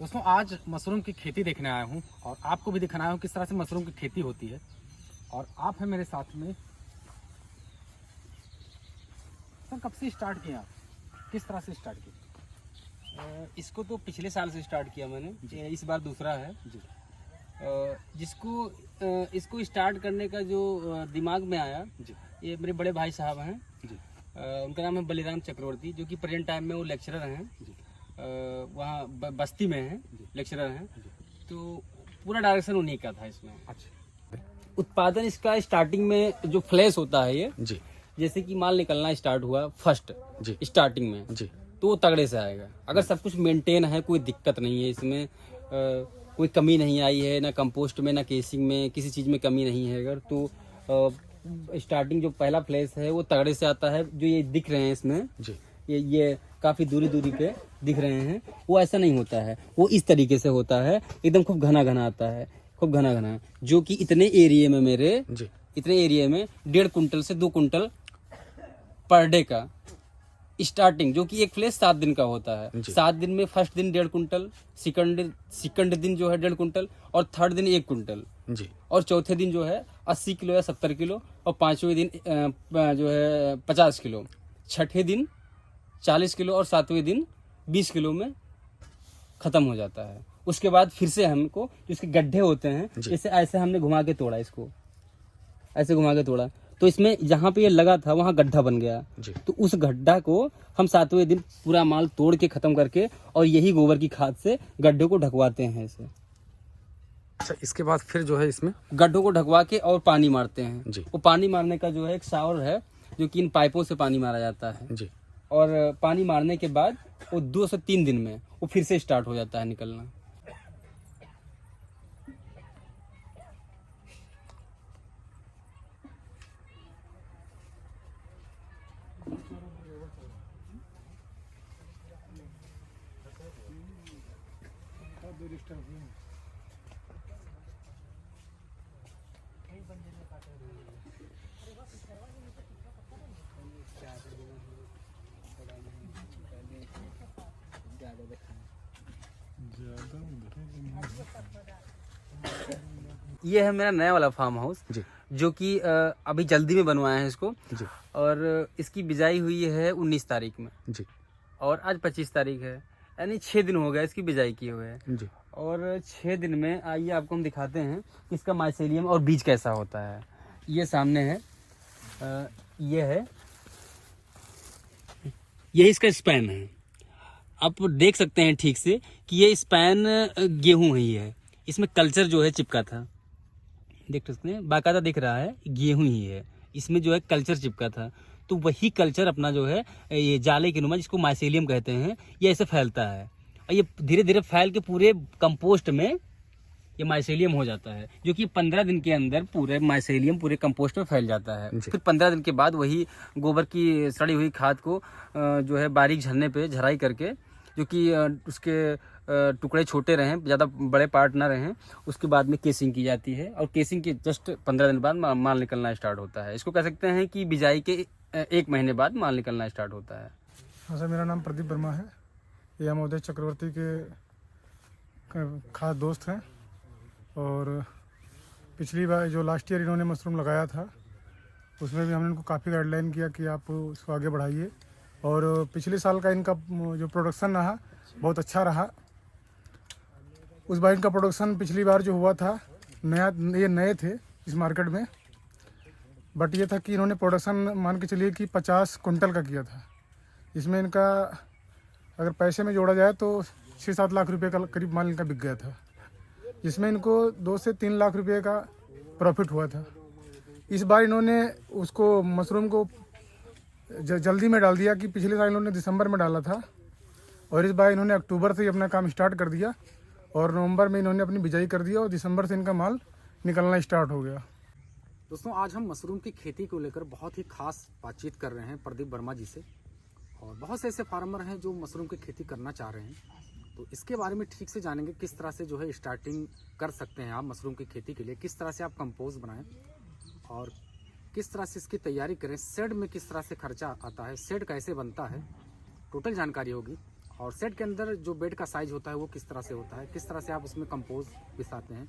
दोस्तों आज मशरूम की खेती देखने आया हूँ और आपको भी दिखाना है किस तरह से मशरूम की खेती होती है। और आप हैं मेरे साथ में। सर कब से स्टार्ट किया आप, किस तरह से स्टार्ट किया? इसको तो पिछले साल से स्टार्ट किया मैंने, इस बार दूसरा है जी जिसको इसको स्टार्ट करने का जो दिमाग में आया, जी ये मेरे बड़े भाई साहब हैं। जी उनका नाम है बलिराम चक्रवर्ती, जो कि प्रेजेंट टाइम में वो लेक्चरर हैं। जी वहाँ बस्ती में हैं, जी। लेक्चरर हैं। जी। तो पूरा डायरेक्शन उन्हीं का था इसमें। अच्छा उत्पादन इसका स्टार्टिंग में जो फ्लैश होता है ये, जी जैसे कि माल निकलना स्टार्ट हुआ फर्स्ट जी स्टार्टिंग में, जी तो वो तगड़े से आएगा। अगर सब कुछ मेंटेन है, कोई दिक्कत नहीं है इसमें, कोई कमी नहीं आई है, ना कंपोस्ट में ना केसिंग में, किसी चीज़ में कमी नहीं है अगर, तो स्टार्टिंग जो पहला फ्लैश है वो तगड़े से आता है। जो ये दिख रहे हैं इसमें, जी ये काफ़ी दूरी पे दिख रहे हैं, वो ऐसा नहीं होता है। वो इस तरीके से होता है, एकदम खूब घना घना आता है, खूब घना घना, जो कि इतने एरिया में जी इतने एरिया में 1.5 कुंटल से 2 कुंटल पर डे का स्टार्टिंग, जो कि एक फ्लैश 7 दिन का होता है। 7 दिन में फर्स्ट दिन 1.5 कुंटल, सेकंड दिन जो है 1.5 कुंटल, और थर्ड दिन 1 कुंटल, जी और चौथे दिन जो है 80 किलो या 70 किलो, और पांचवें दिन जो है 50 किलो, छठे दिन 40 किलो, और सातवें दिन 20 किलो में खत्म हो जाता है। उसके बाद फिर से हमको जो इसके गड्ढे होते हैं, जैसे ऐसे हमने घुमा के तोड़ा इसको, ऐसे घुमा के तोड़ा, तो इसमें जहाँ पे ये लगा था वहाँ गड्ढा बन गया। तो उस गड्ढा को हम 7वें दिन पूरा माल तोड़ के खत्म करके, और यही गोबर की खाद से गड्ढे को ढकवाते हैं इसे। अच्छा, इसके बाद फिर जो है इसमें गड्ढों को ढकवा के और पानी मारते हैं जी। वो पानी मारने का जो है एक शावर है, जो कि इन पाइपों से पानी मारा जाता है जी। और पानी मारने के बाद वो 2 से 3 दिन में वो फिर से स्टार्ट हो जाता है निकलना। ये है मेरा नया वाला फार्म हाउस, जो कि अभी जल्दी में बनवाया है इसको जी। और इसकी बिजाई हुई है 19 तारीख में जी। और आज 25 तारीख है, यानी 6 दिन हो गया इसकी बिजाई किए हुए है जी। और 6 दिन में आइए आपको हम दिखाते हैं कि इसका माइसेलियम और बीज कैसा होता है। ये सामने है, ये है, ये इसका स्पैन है। आप देख सकते हैं ठीक से कि ये स्पैन गेहूं ही है। इसमें कल्चर जो है चिपका था, देख सकते हैं, बाकायदा दिख रहा है गेहूं ही है। इसमें जो है कल्चर चिपका था, तो वही कल्चर अपना जो है ये जाले के नुमा, जिसको माइसेलियम कहते हैं, ये ऐसे फैलता है और ये धीरे धीरे फैल के पूरे कंपोस्ट में ये माइसेलियम हो जाता है, जो कि 15 दिन के अंदर पूरे माइसेलियम पूरे कंपोस्ट में फैल जाता है। फिर 15 दिन के बाद वही गोबर की सड़ी हुई खाद को जो है बारीक झरने पे झराई करके, जो कि उसके टुकड़े छोटे रहें, ज़्यादा बड़े पार्ट ना रहें, उसके बाद में केसिंग की जाती है और केसिंग के जस्ट 15 दिन बाद माल निकलना स्टार्ट होता है। इसको कह सकते हैं कि बिजाई के 1 महीने बाद माल निकलना स्टार्ट होता है। हाँ सर, मेरा नाम प्रदीप वर्मा है। ये अमोदय चक्रवर्ती के खास दोस्त हैं और पिछली बार जो लास्ट ईयर इन्होंने मशरूम लगाया था, उसमें भी हमने इनको काफ़ी गाइडलाइन किया कि आप उसको आगे बढ़ाइए, और पिछले साल का इनका जो प्रोडक्शन रहा बहुत अच्छा रहा। उस बार इनका प्रोडक्शन पिछली बार जो हुआ था ये नए थे इस मार्केट में, बट ये था कि इन्होंने प्रोडक्शन मान के चलिए कि 50 कुंटल का किया था। इसमें इनका अगर पैसे में जोड़ा जाए तो 6-7 लाख रुपए का करीब माल इनका बिक गया था, जिसमें इनको 2 से 3 लाख रुपए का प्रॉफिट हुआ था। इस बार इन्होंने उसको मशरूम को जल्दी में डाल दिया कि पिछले साल इन्होंने दिसंबर में डाला था और इस बार इन्होंने अक्टूबर से ही अपना काम स्टार्ट कर दिया और नवंबर में इन्होंने अपनी बिजाई कर दिया और दिसंबर से इनका माल निकलना स्टार्ट हो गया। दोस्तों आज हम मशरूम की खेती को लेकर बहुत ही खास बातचीत कर रहे हैं प्रदीप वर्मा जी से, और बहुत से ऐसे फार्मर हैं जो मशरूम की खेती करना चाह रहे हैं, तो इसके बारे में ठीक से जानेंगे किस तरह से जो है स्टार्टिंग कर सकते हैं आप मशरूम की खेती के लिए, किस तरह से आप कंपोस्ट बनाएं और किस तरह से इसकी तैयारी करें, शेड में किस तरह से खर्चा आता है, शेड कैसे बनता है, टोटल जानकारी होगी। और सेट के अंदर जो बेड का साइज होता है वो किस तरह से होता है, किस तरह से आप उसमें कंपोज बिछाते हैं,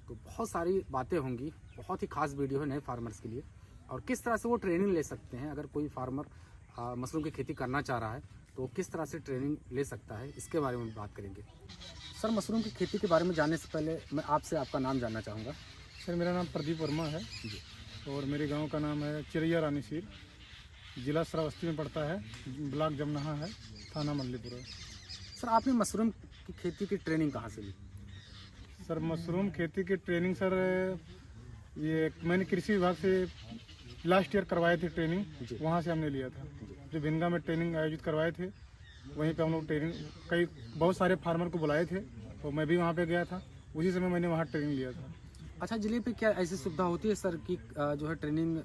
तो बहुत सारी बातें होंगी। बहुत ही खास वीडियो है नए फार्मर्स के लिए, और किस तरह से वो ट्रेनिंग ले सकते हैं। अगर कोई फार्मर मशरूम की खेती करना चाह रहा है तो वो किस तरह से ट्रेनिंग ले सकता है, इसके बारे में बात करेंगे। सर, मशरूम की खेती के बारे में जानने से पहले मैं आपसे आपका नाम जानना चाहूँगा। सर, मेरा नाम प्रदीप वर्मा है जी। और मेरे गांव का नाम है चिरैया रानीसीर, जिला श्रावस्ती में पड़ता है, ब्लॉक जमनाहा है, थाना मल्लीपुर है। सर, आपने मशरूम की खेती की ट्रेनिंग कहाँ से ली? सर, मशरूम खेती की ट्रेनिंग सर ये मैंने कृषि विभाग से लास्ट ईयर करवाए थे ट्रेनिंग, वहाँ से हमने लिया था। जो भिनगा में ट्रेनिंग आयोजित करवाए थे वहीं पे हम लोग ट्रेनिंग बहुत सारे फार्मर को बुलाए थे और मैं भी वहाँ पे गया था, उसी समय मैंने वहाँ ट्रेनिंग लिया था। अच्छा, जिले पे क्या ऐसी सुविधा होती है सर कि जो है ट्रेनिंग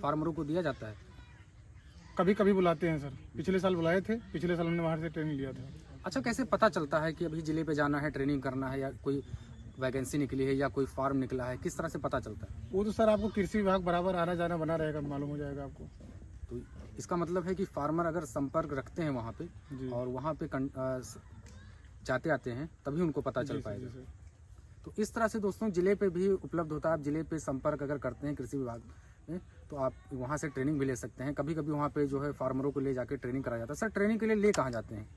फार्मरों को दिया जाता है? कभी कभी बुलाते हैं सर, पिछले साल बुलाए थे, पिछले साल हमने वहाँ से ट्रेनिंग लिया था। अच्छा, कैसे पता चलता है कि अभी जिले पे जाना है, ट्रेनिंग करना है, या कोई वैकेंसी निकली है या कोई फार्म निकला है, किस तरह से पता चलता है? वो तो सर आपको कृषि विभाग बराबर आना जाना बना रहेगा, मालूम हो जाएगा आपको। तो इसका मतलब है कि फार्मर अगर संपर्क रखते हैं वहाँ पे जी। और वहाँ पे जाते आते हैं तभी उनको पता चल पाएगा। जी सर। तो इस तरह से दोस्तों जिले पे भी उपलब्ध होता है। आप जिले पे संपर्क अगर करते हैं कृषि विभाग में तो आप वहाँ से ट्रेनिंग भी ले सकते हैं। कभी कभी वहाँ पे जो है फार्मरों को ले जाके ट्रेनिंग कराया जाता है। सर, ट्रेनिंग के लिए ले कहाँ जाते हैं?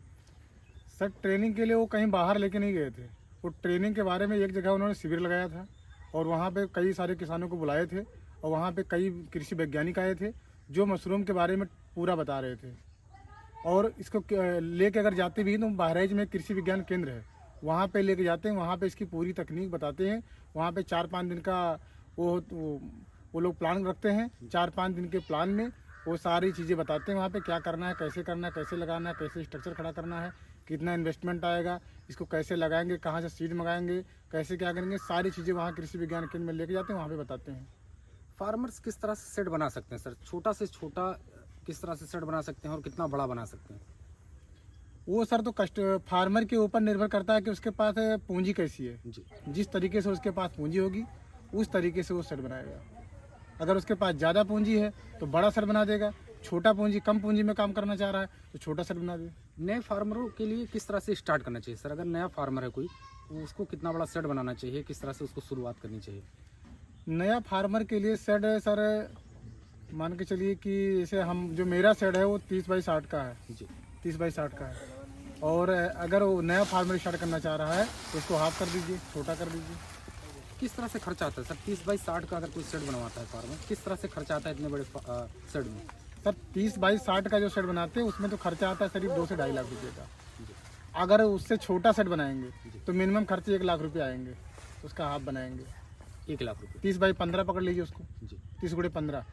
सर, ट्रेनिंग के लिए वो कहीं बाहर लेके नहीं गए थे, वो ट्रेनिंग के बारे में एक जगह उन्होंने शिविर लगाया था और वहाँ पे कई सारे किसानों को बुलाए थे और वहाँ पे कई कृषि वैज्ञानिक आए थे जो मशरूम के बारे में पूरा बता रहे थे। और इसको लेके अगर जाते भी तो बहराइच में कृषि विज्ञान केंद्र है, वहाँ पे लेके जाते हैं, वहाँ पे इसकी पूरी तकनीक बताते हैं। वहाँ पे 4-5 दिन का वो लोग प्लान रखते हैं। 4-5 दिन के प्लान में वो सारी चीज़ें बताते हैं, वहाँ पे क्या करना है, कैसे लगाना है, कैसे स्ट्रक्चर खड़ा करना है, कितना इन्वेस्टमेंट आएगा, इसको कैसे लगाएंगे, कहाँ से सीड मंगाएंगे, कैसे क्या करेंगे, सारी चीज़ें वहाँ कृषि विज्ञान केंद्र में लेके जाते हैं, वहाँ पे बताते हैं। फार्मर्स किस तरह से सेट बना सकते हैं सर? छोटा से छोटा किस तरह से सेट बना सकते हैं और कितना बड़ा बना सकते हैं? वो सर तो फार्मर के ऊपर निर्भर करता है कि उसके पास पूंजी कैसी है। जी। जिस तरीके से उसके पास पूंजी होगी उस तरीके से वो सेट बनाएगा। अगर उसके पास ज़्यादा पूंजी है तो बड़ा सेट बना देगा, छोटा पूंजी कम पूंजी में काम करना चाह रहा है तो छोटा सेट बना दे। नए फार्मरों के लिए किस तरह से स्टार्ट करना चाहिए सर? अगर नया फार्मर है कोई तो उसको कितना बड़ा सेट बनाना चाहिए, किस तरह से उसको शुरुआत करनी चाहिए? नया फार्मर के लिए सेट है सर, मान के चलिए कि जैसे हम जो मेरा सेट है वो 30x60 का है। जी। 30x60 का है। और अगर वो नया फार्मर स्टार्ट करना चाह रहा है तो उसको हाफ कर दीजिए, छोटा कर दीजिए। किस तरह से खर्चा आता है सर 30x60 का? अगर कोई सेट बनवाता है फार्मर, किस तरह से खर्चा आता है इतने बड़े सेट में? सर 30x60 का जो सेट बनाते हैं उसमें तो खर्चा आता है करीब 2 से 2.5 लाख रुपये का। अगर उससे छोटा सेट बनाएंगे तो मिनिमम खर्चे 1 लाख रुपये आएंगे, उसका हाफ बनाएंगे। 1 लाख रुपये। 30x15 पकड़ लीजिए उसको, जी। 30x15।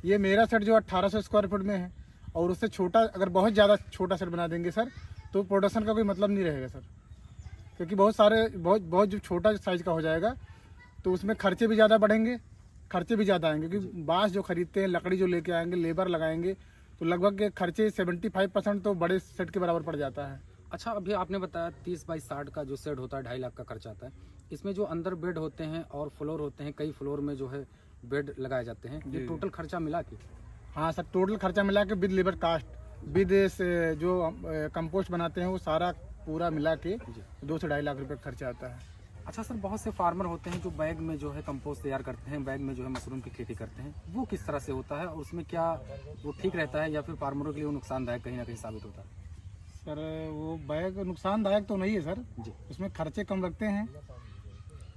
ये मेरा सेट जो 1800 स्क्वायर फुट में है और उससे छोटा अगर बहुत ज़्यादा छोटा सेट बना देंगे सर तो प्रोडक्शन का कोई मतलब नहीं रहेगा सर, क्योंकि बहुत जो छोटा साइज का हो जाएगा तो उसमें खर्चे भी ज़्यादा बढ़ेंगे, खर्चे भी ज़्यादा आएंगे, क्योंकि बांस जो खरीदते हैं, लकड़ी जो लेके आएंगे, लेबर लगाएंगे, तो लगभग के खर्चे 75% तो बड़े सेट के बराबर पड़ जाता है। अच्छा, अभी आपने बताया 30x60 का जो सेट होता है 2.5 लाख का खर्चा आता है। इसमें जो अंदर बेड होते हैं और फ्लोर होते हैं, कई फ्लोर में जो है बेड लगाए जाते हैं, ये टोटल खर्चा मिला के? हाँ सर, टोटल खर्चा मिला के विद लेबर कास्ट, विद जो कंपोस्ट बनाते हैं वो सारा पूरा मिला के 2 से 2.5 लाख रुपये का खर्चा आता है। अच्छा सर, बहुत से फार्मर होते हैं जो बैग में जो है कंपोस्ट तैयार करते हैं, बैग में जो है मशरूम की खेती करते हैं, वो किस तरह से होता है और उसमें क्या वो ठीक रहता है या फिर फार्मरों के लिए वो नुकसानदायक कहीं ना कहीं साबित होता है? सर, वो बैग नुकसानदायक तो नहीं है सर जी। उसमें खर्चे कम लगते हैं,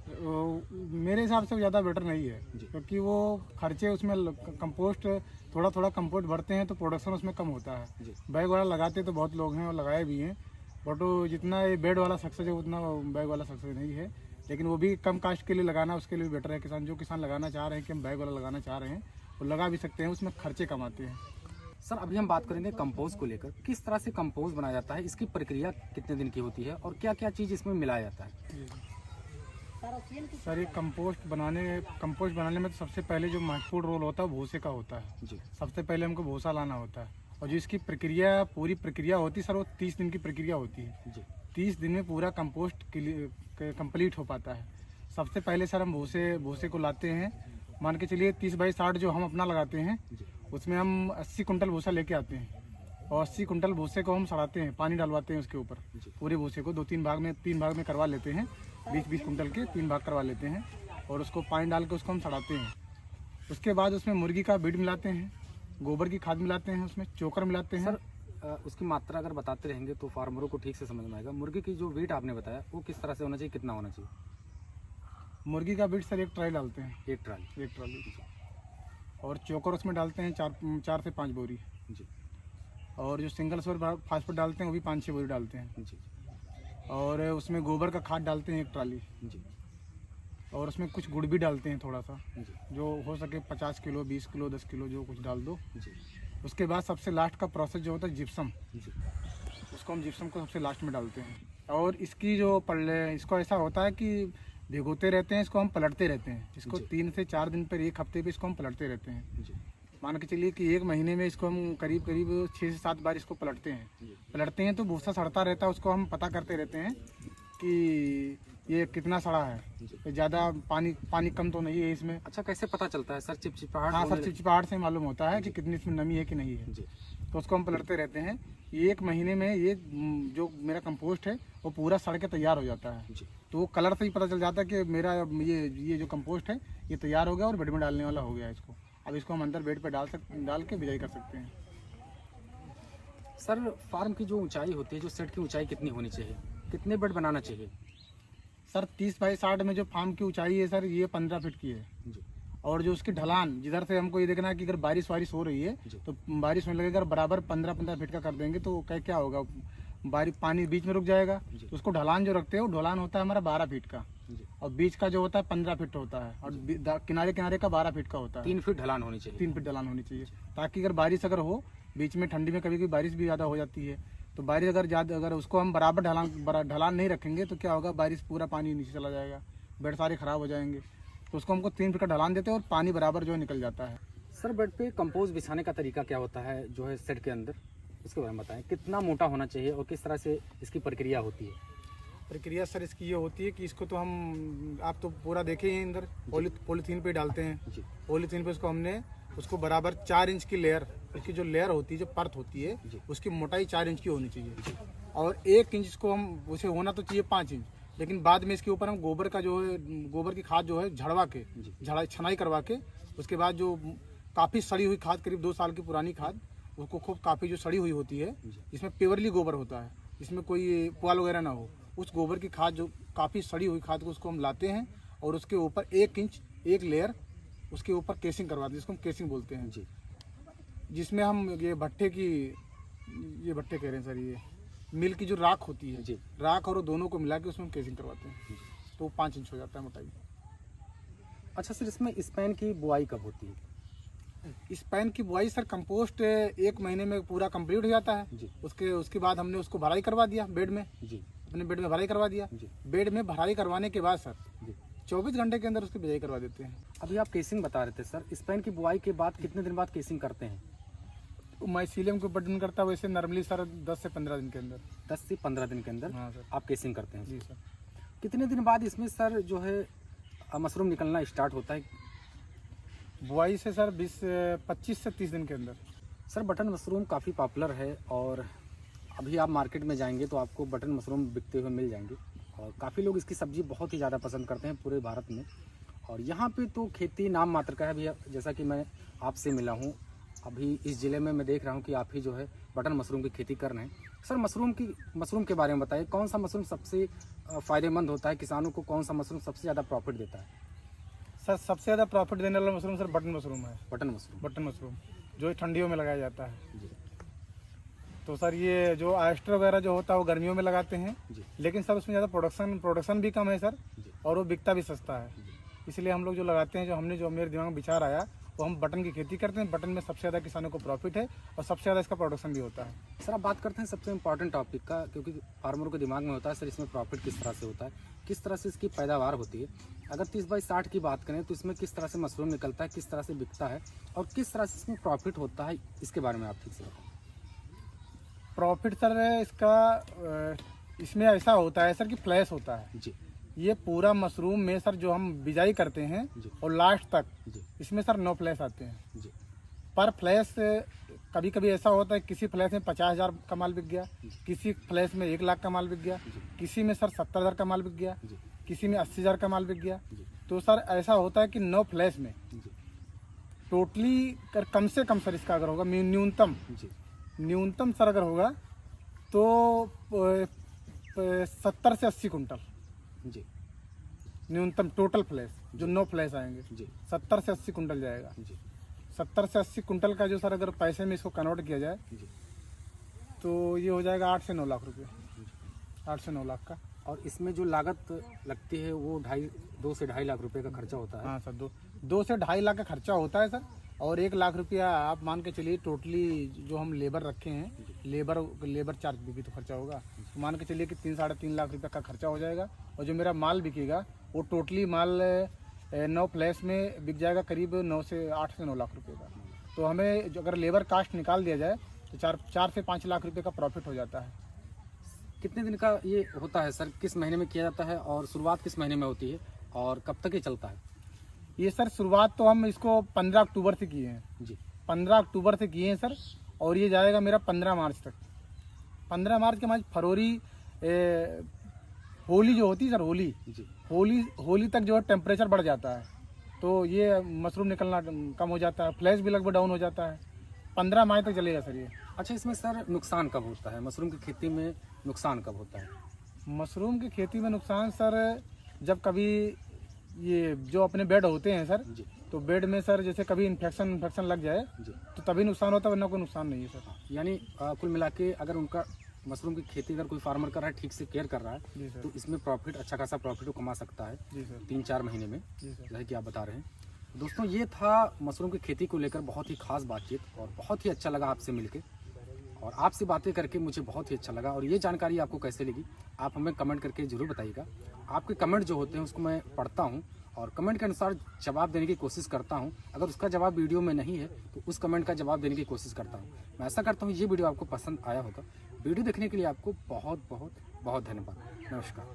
मेरे हिसाब से ज़्यादा बेटर नहीं है, क्योंकि वो खर्चे उसमें कंपोस्ट थोड़ा कंपोस्ट भरते हैं तो प्रोडक्शन उसमें कम होता है। बैग वाला लगाते तो बहुत लोग हैं और लगाए भी हैं, बट वो जितना ये बेड वाला सक्सेस है उतना बैग वाला सक्सेस नहीं है, लेकिन वो भी कम कास्ट के लिए लगाना उसके लिए बेटर है। जो किसान लगाना चाह रहे हैं कि हम बैग वाला लगाना चाह रहे हैं वो लगा भी सकते हैं, उसमें खर्चे कम आते हैं। सर, अभी हम बात करेंगे कंपोस्ट को लेकर। किस तरह से कंपोस्ट बनाया जाता है, इसकी प्रक्रिया कितने दिन की होती है और क्या क्या चीज़ इसमें मिलाया जाता है? सर, ये कंपोस्ट बनाने में तो सबसे पहले जो महत्वपूर्ण रोल होता है भूसे का होता है जी। सबसे पहले हमको भूसा लाना होता है और जो इसकी पूरी प्रक्रिया होती है सर वो 30 दिन की प्रक्रिया होती है जी। 30 दिन में पूरा कंपोस्ट कंप्लीट हो पाता है। सबसे पहले सर हम भूसे को लाते हैं, मान के चलिए 30x60 जो हम अपना लगाते हैं उसमें हम 80 कुंटल भूसा लेके आते हैं और 80 कुंटल भूसे को हम सड़ाते हैं, पानी डालवाते हैं उसके ऊपर। पूरे भूसे को 3 भाग में करवा लेते हैं, 20-20 कुंटल के 3 भाग करवा लेते हैं और उसको पानी डाल के उसको हम सड़ाते हैं। उसके बाद उसमें मुर्गी का बीड मिलाते हैं, गोबर की खाद मिलाते हैं, उसमें चोकर मिलाते हैं। सर उसकी मात्रा अगर बताते रहेंगे तो फार्मरों को ठीक से समझ में आएगा। मुर्गी की जो वेट आपने बताया वो किस तरह से होना चाहिए, कितना होना चाहिए? मुर्गी का बीड सर 1 ट्राली डालते हैं, 1 ट्राली। 1 ट्राली। और चोकर उसमें डालते हैं 4 से 5 बोरी जी और जो सिंगल सुपर फास्फेट डालते हैं वो भी 5-6 बोरी डालते हैं। जी और उसमें गोबर का खाद डालते हैं 1 ट्राली जी और उसमें कुछ गुड़ भी डालते हैं थोड़ा सा, जी जो हो सके 50 किलो, 20 किलो, 10 किलो जो कुछ डाल दो। जी उसके बाद सबसे लास्ट का प्रोसेस जो होता है जिप्सम, जी उसको हम जिप्सम को सबसे लास्ट में डालते हैं। और इसकी जो इसको ऐसा होता है कि भिगोते रहते हैं, इसको हम पलटते रहते हैं। इसको 3 से 4 दिन पर, 1 हफ्ते पे इसको हम पलटते रहते हैं। जी मान के चलिए कि 1 महीने में इसको हम करीब 6 से 7 बार इसको पलटते हैं तो भूसा सड़ता रहता है, उसको हम पता करते रहते हैं कि ये कितना सड़ा है, ये ज़्यादा पानी कम तो नहीं है इसमें। अच्छा, कैसे पता चलता है सर? चिपचिपाहट? हाँ सर, चिपचिपाहट से मालूम होता है कि कितनी इसमें नमी है कि नहीं है। जी तो उसको हम पलटते रहते हैं। 1 महीने में ये जो मेरा कंपोस्ट है वो पूरा सड़ के तैयार हो जाता है। जी तो वो कलर से ही पता चल जाता है कि मेरा ये जो कंपोस्ट है ये तैयार हो गया और बेड में डालने वाला हो गया इसको। अब इसको हम अंदर बेड पे डाल के बिजाई कर सकते हैं। सर, फार्म की जो ऊंचाई होती है, जो सेट की ऊंचाई कितनी होनी चाहिए, कितने बेड बनाना चाहिए? सर 30 बाई 60 में जो फार्म की ऊंचाई है सर ये 15 फीट की है। जी और जो उसकी ढलान, जिधर से हमको ये देखना है कि अगर बारिश हो रही है तो बारिश होने लगेगा, अगर बराबर 15 फीट का कर देंगे तो क्या होगा, पानी बीच में रुक जाएगा। तो उसको ढलान जो रखते हैं वो ढलान होता है हमारा 12 फीट का और बीच का जो होता है 15 फीट होता है और किनारे किनारे का 12 फीट का होता है। 3 फीट ढलान होनी चाहिए। 3 फीट ढलान होनी चाहिए, ताकि अगर बारिश अगर हो, बीच में ठंडी में कभी बारिश भी ज़्यादा हो जाती है, तो बारिश अगर उसको हम बराबर ढलान नहीं रखेंगे तो क्या होगा, बारिश पूरा पानी नीचे चला जाएगा, बेड सारे खराब हो जाएंगे। तो उसको हमको 3 फीट का ढलान देते हैं और पानी बराबर जो निकल जाता है। सर, बेड पे कंपोस्ट बिछाने का तरीका क्या होता है जो है सेट के अंदर, इसके बारे में बताएं। कितना मोटा होना चाहिए और किस तरह से इसकी प्रक्रिया होती है? प्रक्रिया सर इसकी ये होती है कि इसको तो आप तो पूरा देखे ही अंदर पॉलीथीन पे डालते हैं। जी पॉलीथीन पे उसको बराबर 4 इंच की लेयर, उसकी जो लेयर होती है, जो परत होती है, उसकी मोटाई 4 इंच की होनी चाहिए और 1 इंच इसको हम उसे होना तो चाहिए 5 इंच। लेकिन बाद में इसके ऊपर हम गोबर की खाद जो है छनाई करवा के, उसके बाद जो काफ़ी सड़ी हुई खाद, करीब 2 साल की पुरानी खाद, उसको खूब काफ़ी जो सड़ी हुई होती है, जिसमें प्योरली गोबर होता है, इसमें कोई पुआल वगैरह ना हो, उस गोबर की खाद जो काफ़ी सड़ी हुई खाद को उसको हम लाते हैं और उसके ऊपर 1 इंच 1 लेयर उसके ऊपर केसिंग करवाते हैं, जिसको हम केसिंग बोलते हैं। जी, जिसमें हम ये भट्टे कह रहे हैं सर, ये मिल की जो राख होती है, जी, राख और दोनों को मिला के उसमें हम केसिंग करवाते हैं, तो 5 इंच हो जाता है मोटाई। अच्छा सर, इसमें स्पैन की बुआई कब होती है? स्पैन की बुआई सर कंपोस्ट 1 महीने में पूरा कंप्लीट हो जाता है जी। उसके बाद हमने उसको भराई करवा दिया बेड में जी, अपने बेड में भराई करवा दिया जी। बेड में भराई करवाने के बाद सर जी 24 घंटे के अंदर उसकी बिजाई करवा देते हैं। अभी आप केसिंग बता रहे थे सर, स्पैन की बुआई के बाद कितने दिन बाद केसिंग करते हैं? माइसीलियम के ऊपर डिपेंड करता है, वैसे नॉर्मली सर 10 से 15 दिन के अंदर। 10 से 15 दिन के अंदर हाँ सर, आप केसिंग करते हैं जी सर। कितने दिन बाद इसमें सर जो है मशरूम निकलना स्टार्ट होता है? बुआई से सर 25 से 30 दिन के अंदर। सर, बटन मशरूम काफ़ी पॉपुलर है और अभी आप मार्केट में जाएंगे तो आपको बटन मशरूम बिकते हुए मिल जाएंगे और काफ़ी लोग इसकी सब्ज़ी बहुत ही ज़्यादा पसंद करते हैं पूरे भारत में। और यहाँ पे तो खेती नाम मात्र का है भैया, जैसा कि मैं आपसे मिला हूँ, अभी इस ज़िले में मैं देख रहा हूँ कि आप ही जो है बटन मशरूम की खेती कर रहे हैं। सर, मशरूम के बारे में बताइए, कौन सा मशरूम सबसे फ़ायदेमंद होता है, किसानों को कौन सा मशरूम सबसे ज़्यादा प्रॉफिट देता है? सर, सबसे ज़्यादा प्रॉफिट देने वाला मशरूम सर बटन मशरूम है। बटन मशरूम जो ठंडियों में लगाया जाता है जी। तो सर ये जो ऑयस्टर वगैरह जो होता है वो गर्मियों में लगाते हैं जी। लेकिन सर उसमें ज़्यादा प्रोडक्शन भी कम है सर जी। और वो बिकता भी सस्ता है, इसलिए हम लोग जो लगाते हैं, जो मेरे दिमाग में विचार आया, वो हम बटन की खेती करते हैं। बटन में सबसे ज़्यादा किसानों को प्रॉफिट है और सबसे ज़्यादा इसका प्रोडक्शन भी होता है। सर, आप बात करते हैं सबसे इम्पॉर्टेंट टॉपिक का, क्योंकि फार्मरों के दिमाग में होता है सर इसमें प्रॉफिट किस तरह से होता है, किस तरह से इसकी पैदावार होती है। अगर 30 बाई 60 की बात करें तो इसमें किस तरह से मशरूम निकलता है, किस तरह से बिकता है और किस तरह से इसमें प्रॉफिट होता है, इसके बारे में आप ठीक से बताएं। प्रॉफिट सर इसका इसमें ऐसा होता है सर कि फ्लैश होता है जी। ये पूरा मशरूम में सर जो हम बिजाई करते हैं और लास्ट तक इसमें सर 9 फ्लैश आते हैं जी। पर फ्लैश कभी कभी ऐसा होता है किसी फ्लैश में 50,000 का माल बिक गया, किसी फ्लैश में 1 लाख का माल बिक गया, किसी में सर 70,000 का माल बिक गया, किसी में 80,000 का माल बिक गया। तो सर ऐसा होता है कि 9 फ्लैश में टोटली कम से कम सर इसका अगर होगा न्यूनतम सर अगर होगा तो 70 से 80 कुंटल जी न्यूनतम टोटल फ्लैश जो 9 फ्लैश आएंगे जी 70 से 80 कुंटल जाएगा। जी 70 से 80 कुंटल का जो सर अगर पैसे में इसको कन्वर्ट किया जाए जी। तो ये हो जाएगा 8 से 9 लाख रुपये, 8 से 9 लाख का। और इसमें जो लागत लगती है वो 2 से 2.5 लाख रुपए का खर्चा होता है। हाँ सर, 2 से 2.5 लाख का खर्चा होता है सर। और 1 लाख रुपया आप मान के चलिए टोटली जो हम लेबर रखे हैं, लेबर चार्ज भी तो खर्चा होगा। तो मान के चलिए कि 3-3.5 लाख रुपये का खर्चा हो जाएगा। और जो मेरा माल बिकेगा वो टोटली माल 9 फ्लैश में बिक जाएगा करीब 8 से 9 लाख रुपये का। तो हमें जो अगर लेबर कास्ट निकाल दिया जाए तो 4 से 5 लाख रुपये का प्रॉफिट हो जाता है। कितने दिन का ये होता है सर, किस महीने में किया जाता है और शुरुआत किस महीने में होती है और कब तक ये चलता है? ये सर शुरुआत तो हम इसको 15 अक्टूबर से किए हैं जी 15 अक्टूबर से किए हैं सर। और ये जाएगा मेरा 15 मार्च तक। 15 मार्च के बाद फरवरी होली जो होती है सर, जी होली तक जो है टेम्परेचर बढ़ जाता है तो ये मशरूम निकलना कम हो जाता है, फ्लैश भी लगभग डाउन हो जाता है। 15 मई तक चलेगा सर ये। अच्छा, इसमें सर नुकसान कब होता है? मशरूम की खेती में नुकसान कब होता है? मशरूम की खेती में नुकसान सर जब कभी ये जो अपने बेड होते हैं सर, जी तो बेड में सर जैसे कभी इन्फेक्शन लग जाए जी। तो तभी नुकसान होता है, वरना कोई नुकसान नहीं है सर। यानी कुल मिला के अगर उनका मशरूम की खेती अगर कोई फार्मर कर रहा है, ठीक से केयर कर रहा है, जी सर। तो इसमें प्रॉफिट, अच्छा खासा प्रॉफिट वो कमा सकता है जी सर। 3-4 महीने में, जी सर। जैसे कि आप बता रहे हैं। दोस्तों, ये था मशरूम की खेती को लेकर बहुत ही खास बातचीत और बहुत ही अच्छा लगा आपसे मिलके और आपसे बातें करके मुझे बहुत ही अच्छा लगा। और ये जानकारी आपको कैसे लगी आप हमें कमेंट करके ज़रूर बताइएगा। आपके कमेंट जो होते हैं उसको मैं पढ़ता हूँ और कमेंट के अनुसार जवाब देने की कोशिश करता हूँ। अगर उसका जवाब वीडियो में नहीं है तो उस कमेंट का जवाब देने की कोशिश करता हूँ। मैं ऐसा करता हूँ ये वीडियो आपको पसंद आया होगा। वीडियो देखने के लिए आपको बहुत बहुत बहुत धन्यवाद। नमस्कार।